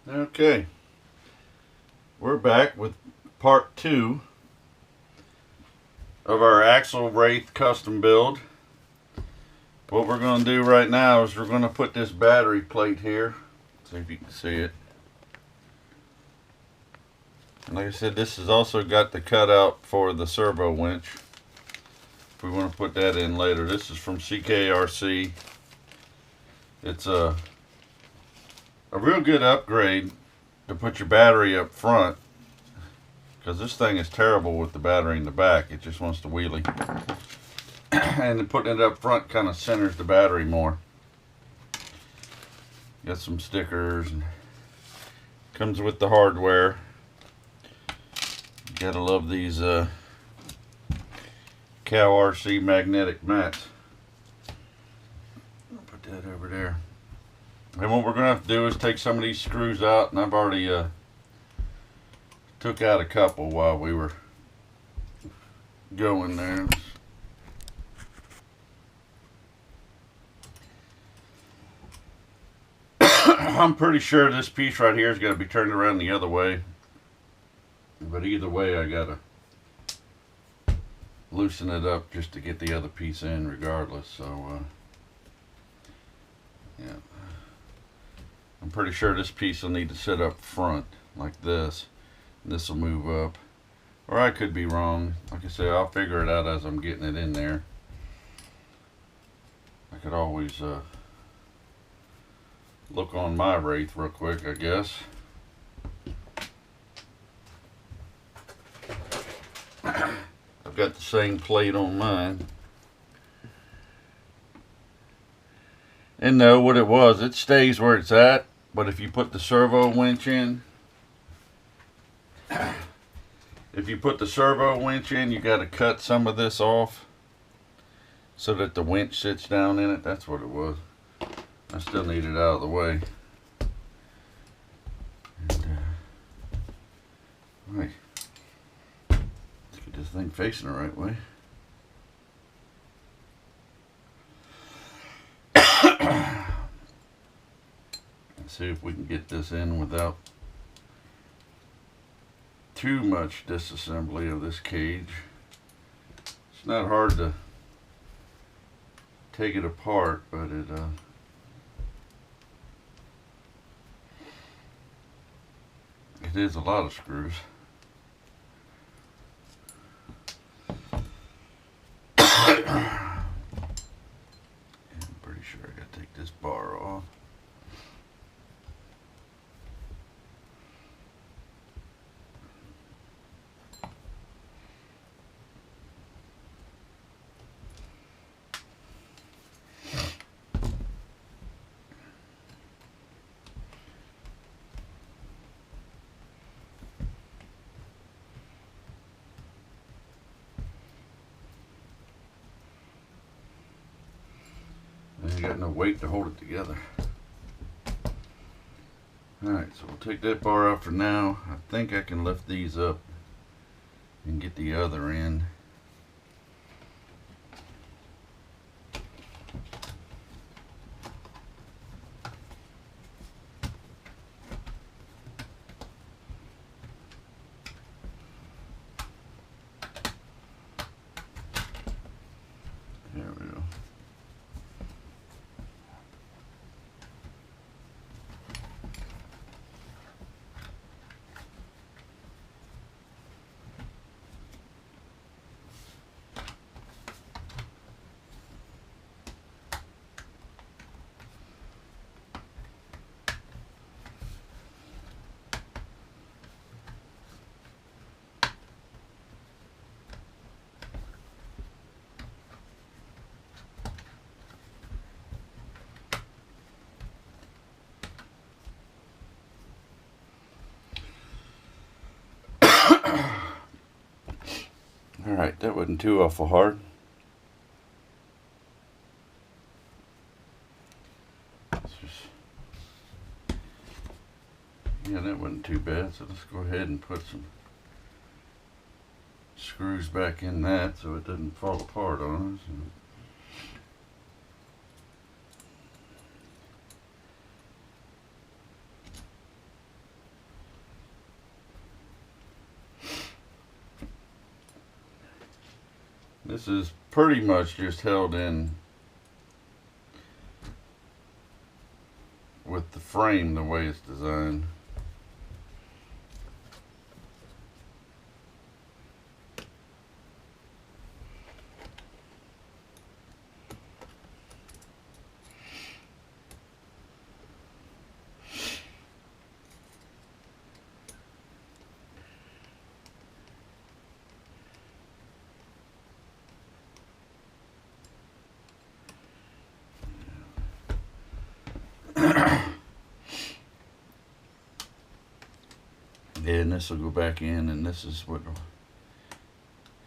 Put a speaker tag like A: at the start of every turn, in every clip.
A: Okay, we're back with part 2 of our Axel Wraith custom build. What we're going to do right now is we're going to put this battery plate here. See if you can see it. And like I said, this has also got the cutout for the servo winch. If we want to put that in later. This is from CKRC. It's a real good upgrade to put your battery up front, because this thing is terrible with the battery in the back. It just wants to wheelie. And then putting it up front kind of centers the battery more. Got some stickers and comes with the hardware. Gotta love these Cal RC magnetic mats. I'll put that over there. And what we're gonna have to do is take some of these screws out, and I've already took out a couple while we were going there. I'm pretty sure this piece right here is going to be turned around the other way, but either way I gotta loosen it up just to get the other piece in regardless. So yeah, I'm pretty sure this piece will need to sit up front like this. This will move up, or I could be wrong. Like I said, I'll figure it out as I'm getting it in there. I could always look on my Wraith real quick, I guess. I've got the same plate on mine. And no, what it was, it stays where it's at, but if you put the servo winch in, you got to cut some of this off so that the winch sits down in it. That's what it was. I still need it out of the way. And, right. Let's get this thing facing the right way. Let's see if we can get this in without too much disassembly of this cage. It's not hard to take it apart, but it is a lot of screws. I'm pretty sure I gotta take this bar off. You got no weight to hold it together. Alright, so we'll take that bar out for now. I think I can lift these up and get the other end. There we go. Alright, that wasn't too awful hard. Yeah, that wasn't too bad, so let's go ahead and put some screws back in that so it doesn't fall apart on us. This is pretty much just held in with the frame the way it's designed. And this will go back in, and this is what will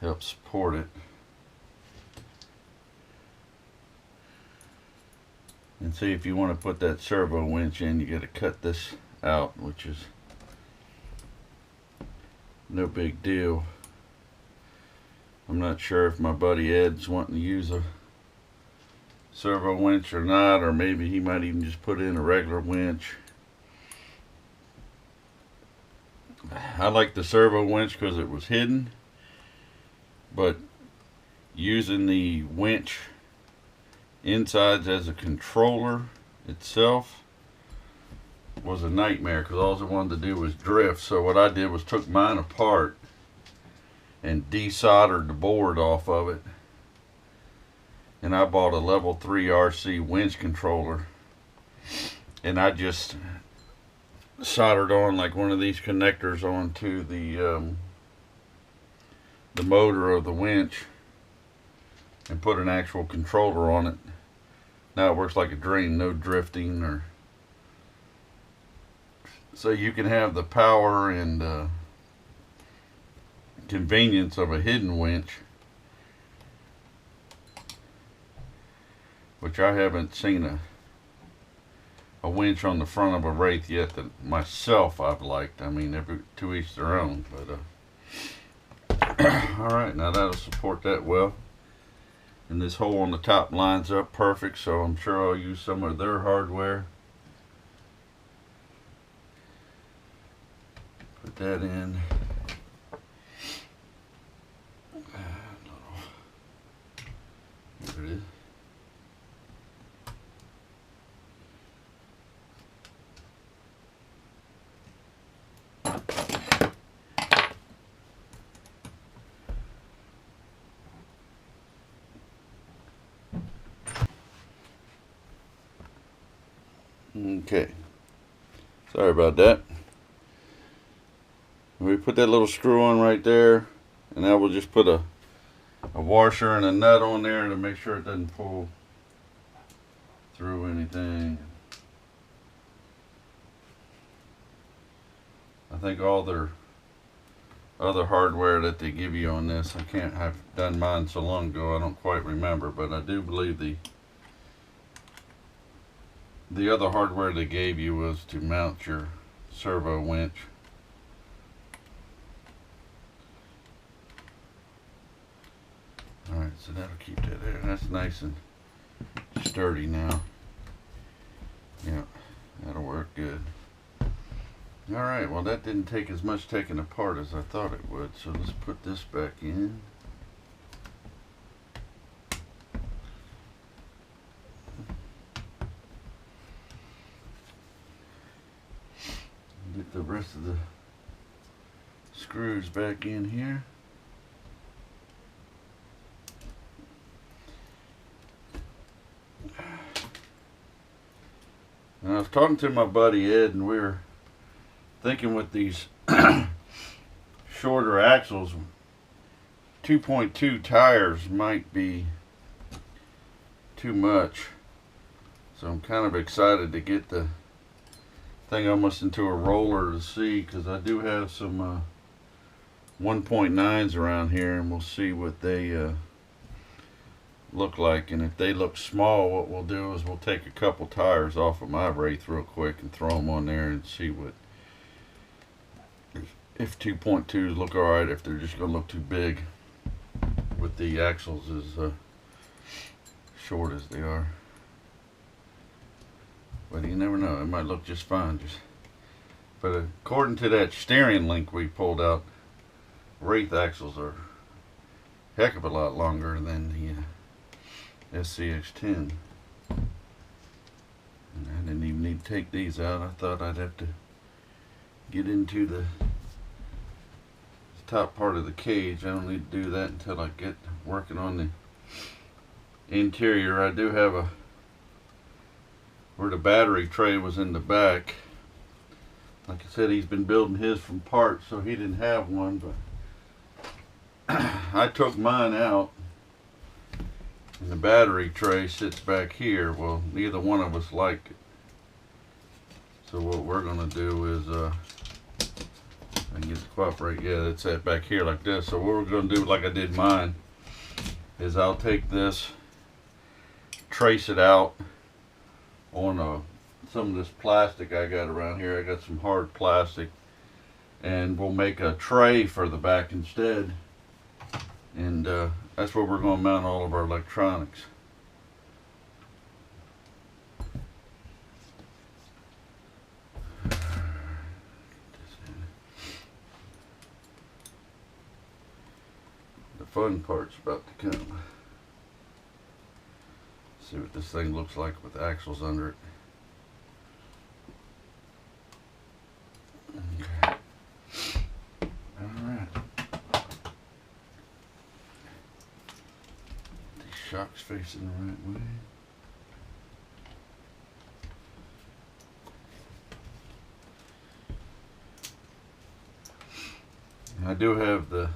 A: help support it. And see, if you want to put that servo winch in, you got to cut this out, which is no big deal. I'm not sure if my buddy Ed's wanting to use a servo winch or not, or maybe he might even just put in a regular winch. I like the servo winch because it was hidden, but using the winch insides as a controller itself was a nightmare, because all I wanted to do was drift. So what I did was took mine apart and desoldered the board off of it, and I bought a level 3 RC winch controller, and I just soldered on like one of these connectors onto the motor of the winch and put an actual controller on it. Now it works like a dream, no drifting, or so you can have the power and convenience of a hidden winch, which I haven't seen a winch on the front of a Wraith yet that myself I've liked. I mean, every to each their own, but alright, now that'll support that well, and this hole on the top lines up perfect, so I'm sure I'll use some of their hardware. Put that in. There it is. Okay, sorry about that. We put that little screw on right there, and now we'll just put a washer and a nut on there to make sure it doesn't pull through anything. I think all their other hardware that they give you on this, I've done mine so long ago I don't quite remember, but I do believe the other hardware they gave you was to mount your servo winch. Alright, so that'll keep that there. That's nice and sturdy now. Yeah, that'll work good. Alright, well that didn't take as much taking apart as I thought it would, so let's put this back in. Get the rest of the screws back in here. And I was talking to my buddy Ed, and we were thinking with these shorter axles, 2.2 tires might be too much. So I'm kind of excited to get the thing almost into a roller to see, because I do have some 1.9s around here, and we'll see what they look like. And if they look small, what we'll do is we'll take a couple tires off of my Wraith real quick and throw them on there and see what if 2.2s look alright, if they're just going to look too big with the axles as short as they are. But you never know, it might look just fine. But according to that steering link we pulled out, Wraith axles heck of a lot longer than the scx10. And I didn't even need to take these out. I thought I'd have to get into the top part of the cage. I don't need to do that until I get working on the interior. I do have where the battery tray was in the back. Like I said, he's been building his from parts, so he didn't have one, but I took mine out, and the battery tray sits back here. Well, neither one of us liked it. So what we're gonna do is, I can get it to cooperate. Yeah, it's set back here like this. So what we're gonna do, like I did mine, is I'll take this, trace it out on some of this plastic I got around here. I got some hard plastic, and we'll make a tray for the back instead, and that's where we're going to mount all of our electronics. The fun part's about to come. See what this thing looks like with axles under it. Okay. Alright. These shocks facing the right way. I do have the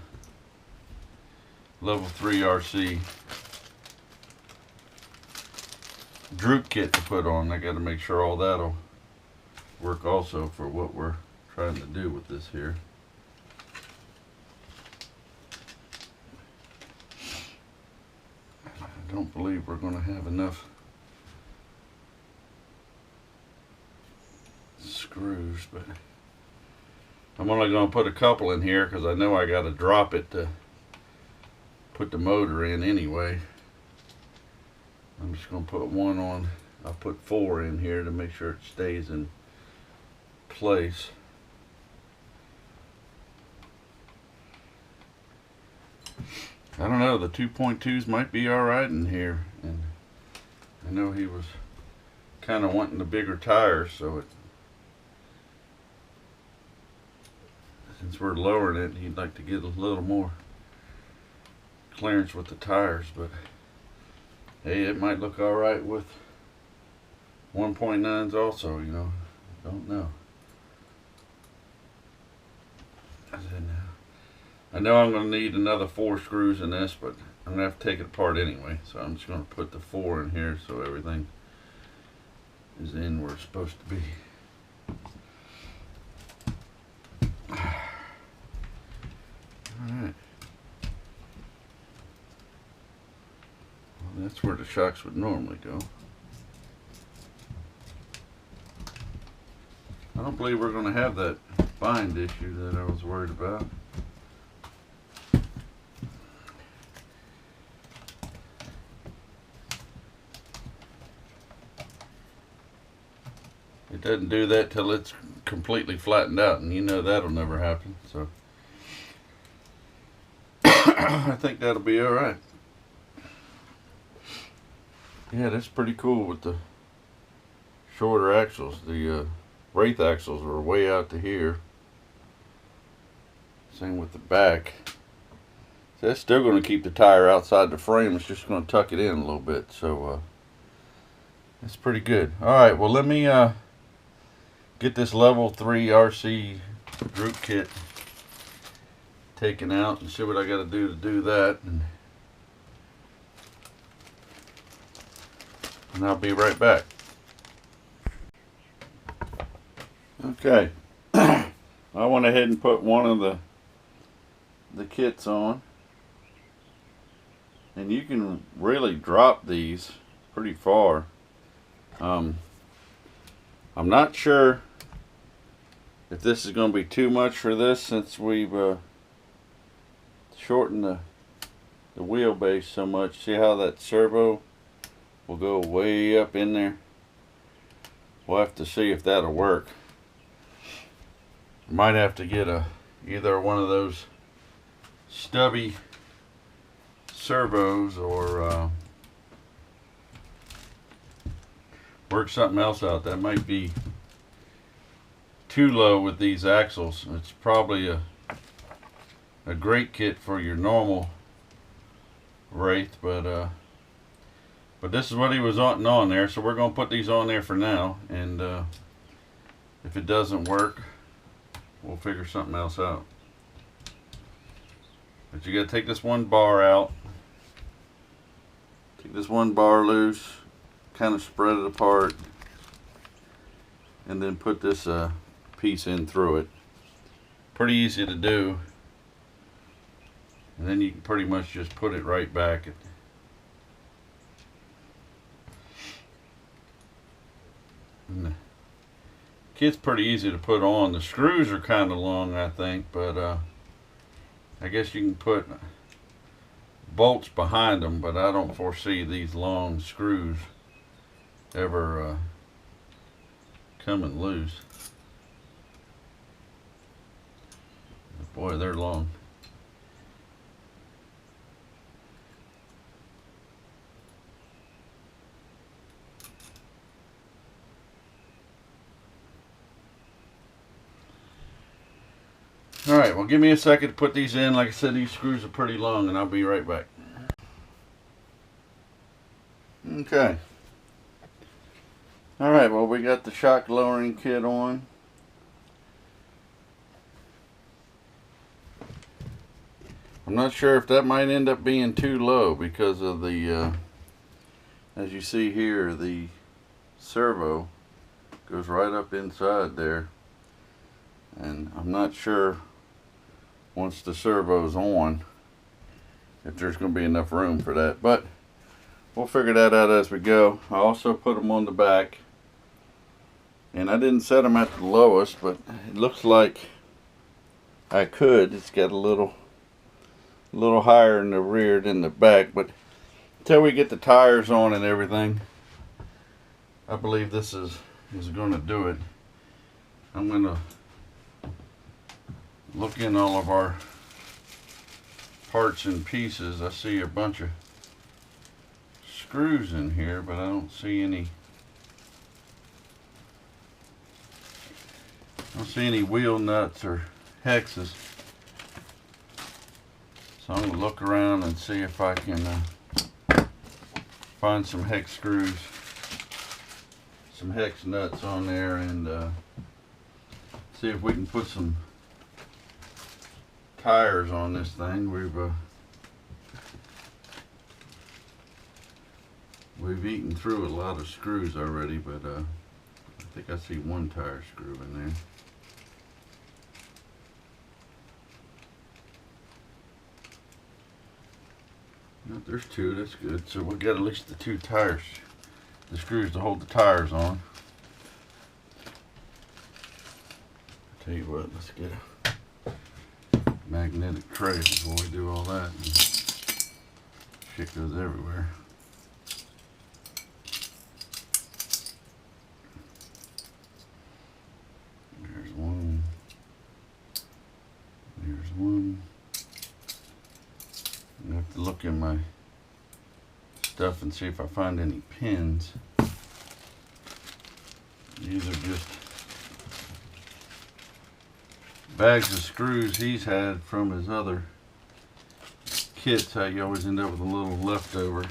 A: level 3 RC droop kit to put on. I got to make sure all that'll work also for what we're trying to do with this here. I don't believe we're going to have enough screws, but I'm only going to put a couple in here because I know I got to drop it to put the motor in anyway. I'm just going to put one on. I'll put 4 in here to make sure it stays in place. I don't know, the 2.2s might be alright in here, and I know he was kind of wanting the bigger tires, so since we're lowering it, he'd like to get a little more clearance with the tires, but hey, it might look alright with 1.9s also, you know. Don't know. I know I'm going to need another 4 screws in this, but I'm going to have to take it apart anyway. So I'm just going to put the 4 in here so everything is in where it's supposed to be. Alright. Well, that's where the shocks would normally go. I don't believe we're going to have that bind issue that I was worried about. It doesn't do that till it's completely flattened out, and you know that'll never happen, so I think that'll be alright. Yeah, that's pretty cool with the shorter axles. The wraith axles are way out to here. Same with the back. So that's still going to keep the tire outside the frame. It's just going to tuck it in a little bit, so that's pretty good. Alright, well, let me get this level 3 RC droop kit taken out and see what I got to do that, and I'll be right back. Okay, I went ahead and put one of the kits on, and you can really drop these pretty far. I'm not sure if this is going to be too much for this, since we've shortened the wheelbase so much. See how that servo will go way up in there? We'll have to see if that'll work. Might have to get either one of those stubby servos or work something else out. That might be too low with these axles. It's probably a great kit for your normal wraith, but this is what he was wanting on there, so we're going to put these on there for now, and if it doesn't work, we'll figure something else out. But you got to take this one bar out, take this one bar loose, kind of spread it apart, and then put this piece in through it. Pretty easy to do, and then you can pretty much just put it right back. And the kit's pretty easy to put on. The screws are kind of long, I think, but I guess you can put bolts behind them, but I don't foresee these long screws ever coming loose. Boy, they're long. Alright, well, give me a second to put these in. Like I said, these screws are pretty long, and I'll be right back. Okay. Alright, well, we got the shock lowering kit on. I'm not sure if that might end up being too low because of the, as you see here, the servo goes right up inside there. And I'm not sure once the servo's on if there's going to be enough room for that, but we'll figure that out as we go. I also put them on the back, and I didn't set them at the lowest, but it looks like I could. It's got a little higher in the rear than the back, but until we get the tires on and everything, I believe this is going to do it. I'm going to look in all of our parts and pieces. I see a bunch of screws in here, but I don't see any wheel nuts or hexes. So I'm going to look around and see if I can find some hex screws, some hex nuts on there, and see if we can put some tires on this thing. We've eaten through a lot of screws already, but I think I see one tire screw in there. No, there's two. That's good. So we'll get at least the two tires, the screws to hold the tires on. I'll tell you what, let's get a magnetic tray before we do all that. Shit goes everywhere. There's one. There's one. I have to look in my stuff and see if I find any pins. These are just bags of screws he's had from his other kits. How you always end up with a little leftover.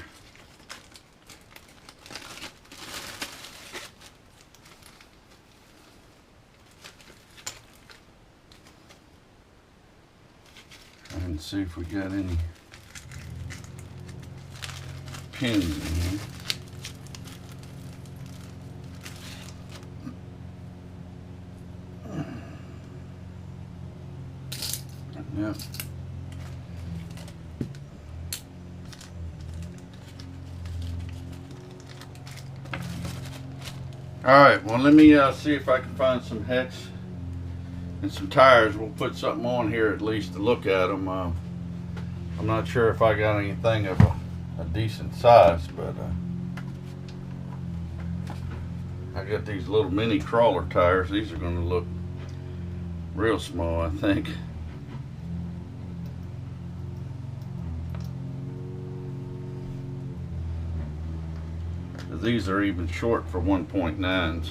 A: Try and see if we got any pins in here. Yep. Alright, well, let me see if I can find some hex and some tires. We'll put something on here at least to look at them. I'm not sure if I got anything of a decent size, but I got these little mini crawler tires. These are going to look real small, I think. because these are even short for 1.9s.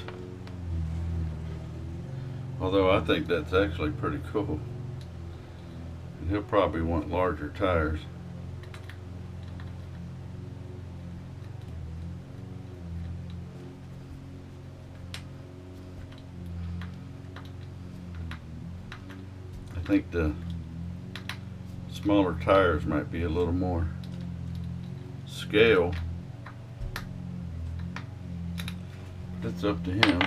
A: Although I think that's actually pretty cool. And he'll probably want larger tires. I think the smaller tires might be a little more scale. It's up to him.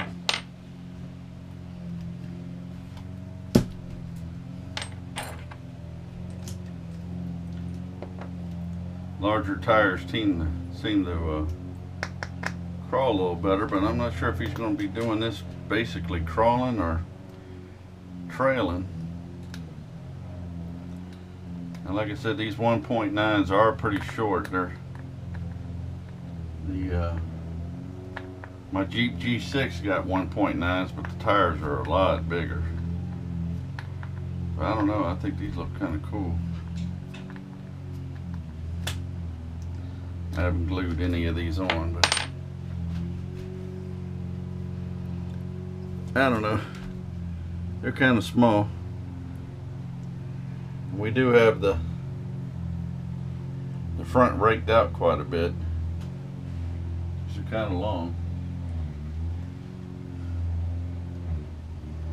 A: Larger tires seem to crawl a little better, but I'm not sure if he's going to be doing this basically crawling or trailing. And like I said, these 1.9s are pretty short. They're my Jeep G6 got 1.9s, but the tires are a lot bigger. But I don't know, I think these look kind of cool. I haven't glued any of these on, but I don't know. They're kind of small. We do have the front raked out quite a bit. They're kind of long.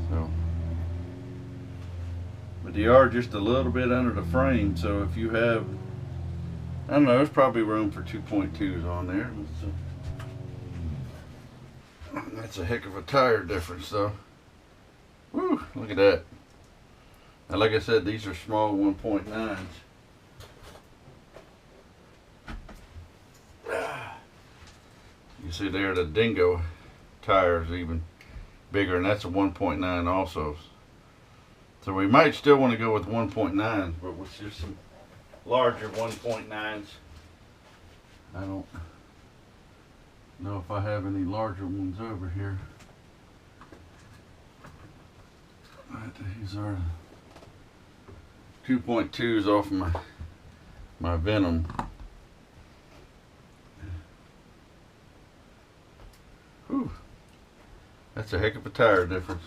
A: So, but they are just a little bit under the frame, so if you have, I don't know, there's probably room for 2.2s on there. That's a heck of a tire difference, though. Woo, look at that. Now, like I said, these are small 1.9s. You see there, the Dingo tire is even bigger, and that's a 1.9 also. So we might still want to go with 1.9s, but with just some larger 1.9s. I don't know if I have any larger ones over here. Right, these are 2.2s off my Venom. Whew. That's a heck of a tire difference.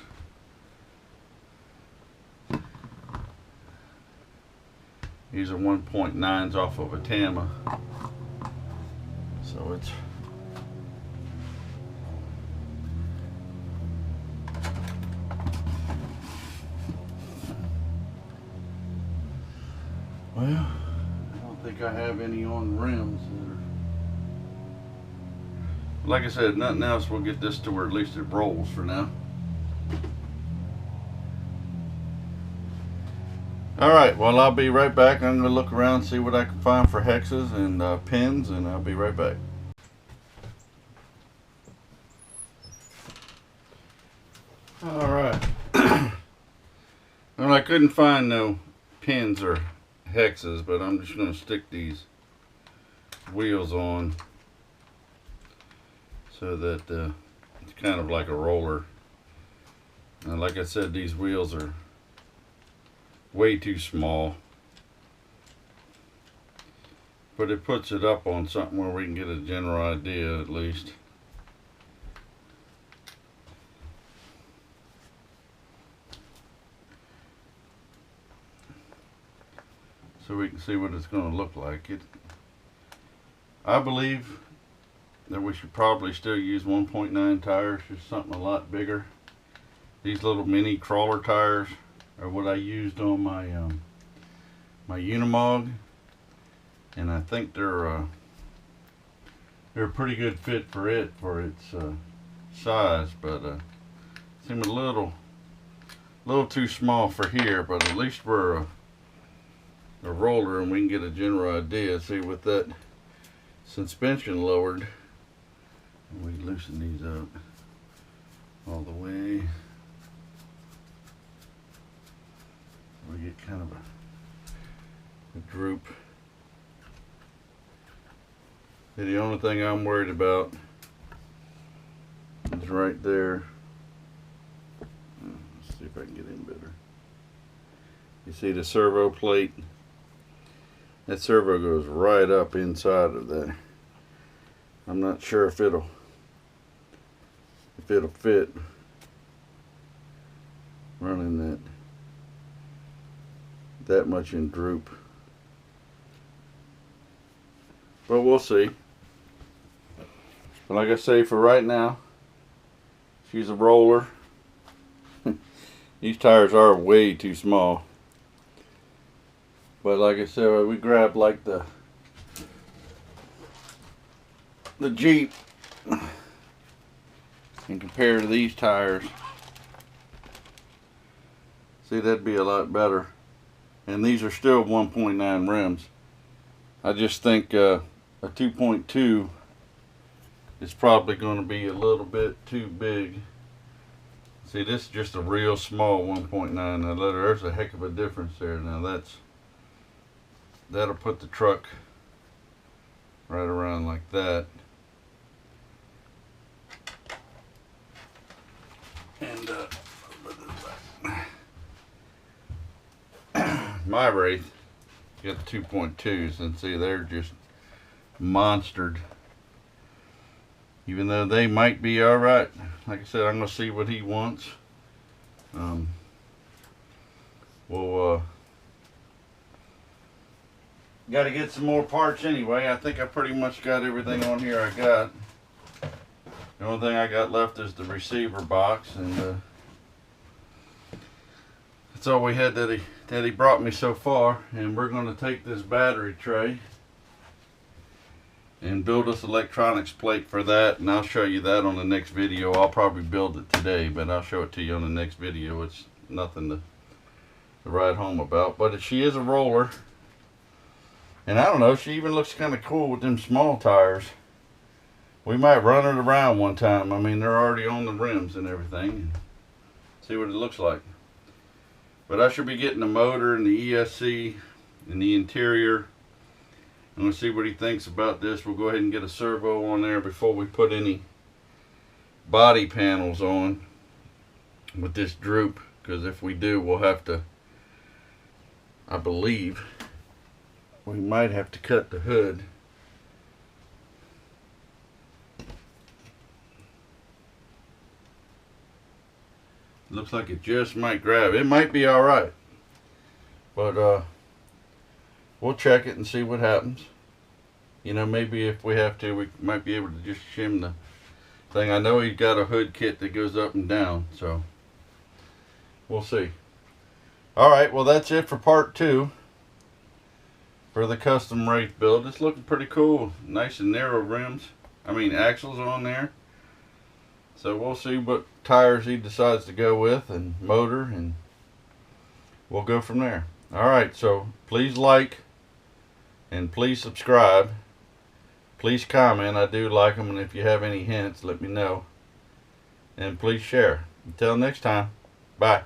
A: These are 1.9s off of a Tama. So it's well, I don't think I have any on rims that are, like I said, nothing else. We'll get this to where at least it rolls for now. Alright, well, I'll be right back. I'm going to look around and see what I can find for hexes and pins, and I'll be right back. Alright. Well, I couldn't find no pins or hexes, but I'm just going to stick these wheels on so that it's kind of like a roller. And like I said, these wheels are way too small, but it puts it up on something where we can get a general idea at least. So we can see what it's going to look like. I believe that we should probably still use 1.9 tires, just something a lot bigger. These little mini crawler tires are what I used on my my Unimog, and I think they're a pretty good fit for its size, but seem a little too small for here. But at least we're a roller, and we can get a general idea. See, with that suspension lowered, we loosen these up all the way. We get kind of a droop. And the only thing I'm worried about is right there. Let's see if I can get in better. You see the servo plate? That servo goes right up inside of there. I'm not sure if it'll fit running that much in droop. But we'll see. But like I say, for right now, she's a roller. These tires are way too small. But like I said, we grabbed like the Jeep and compare to these tires. See, that'd be a lot better. And these are still 1.9 rims. I just think a 2.2 is probably going to be a little bit too big. See, this is just a real small 1.9. Now there's a heck of a difference there. Now that'll put the truck right around like that. And my Wraith got the 2.2s, and see, they're just monstered. Even though they might be alright. Like I said, I'm going to see what he wants. We'll got to get some more parts anyway. I think I pretty much got everything on here I got. The only thing I got left is the receiver box, and that's all we had that he brought me so far. And we're going to take this battery tray and build us electronics plate for that, and I'll show you that on the next video. I'll probably build it today, but I'll show it to you on the next video. It's nothing to write home about, but she is a roller, and I don't know, she even looks kind of cool with them small tires. We might run it around one time. I mean, they're already on the rims and everything. See what it looks like. But I should be getting the motor and the ESC and the interior. I'm going to see what he thinks about this. We'll go ahead and get a servo on there before we put any body panels on with this droop, because if we do, we'll have to, I believe, we might have to cut the hood. Looks like it just might grab. It might be alright, but we'll check it and see what happens. You know, maybe if we have to, we might be able to just shim the thing. I know he's got a hood kit that goes up and down, so we'll see. Alright, well that's it for part 2 for the custom Wraith build. It's looking pretty cool. Nice and narrow rims. I mean, axles on there. So we'll see what tires he decides to go with, and motor, and we'll go from there. Alright, so please like and please subscribe. Please comment. I do like them, and if you have any hints, let me know. And please share. Until next time, bye.